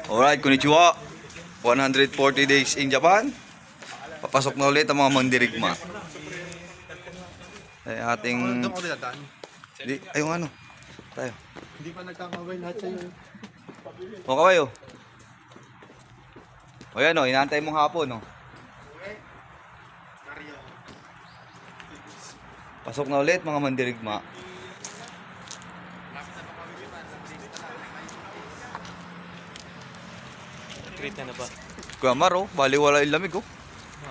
Alright, konnichiwa. 140 days in Japan. Papasok na ulit ang mga mandirigma. Ay ating... Doon ako dinadaan. Ayun ano. Tayo. Hindi pa nagkakaway lahat sa'yo. O kawayo. O yan o, inaantay mong hapon o. Pasok na ulit mga mandirigma. Treat na ba? Kuya Mar o, baliwala yung lamig o.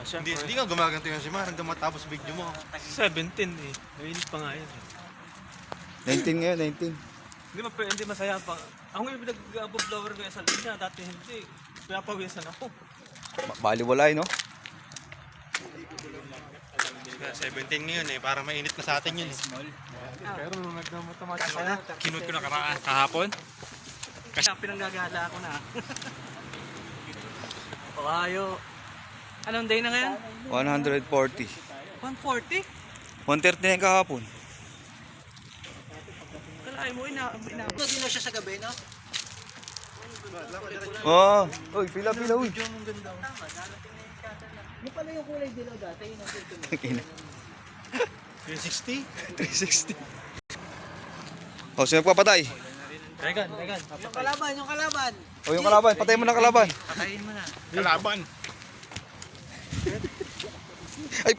Hindi nga gumaganto yung si Mar hanggang matapos video mo. 17 eh. Mainit pa nga yan. 19 ngayon, 19. Hindi masaya pa. Ako yung pinag-above flower ko sa linya. Dati hindi. Pinapawisan ako. Baliwala yun o. 17 ngayon eh, para mainit na sa atin yun eh. Pero nung nagmamatamata ka na, Kinut ko na kahapon. Kasi pinanggagala ako na. Ohio. Anong day na ngayon? 140. 140? 130 na yung kahapon. Kalahin mo, Hindi na siya sa gabi, no? Oh, uy, pila-pila uy. Yung pala yung kulay dilaw dati, yun ang tutuloy. Tangina. 360. 360. O, sino nagpapatay? Regan. Yung kalaban. O, yung kalaban. Patay mo na kalaban. Patayin mo na. Kalaban.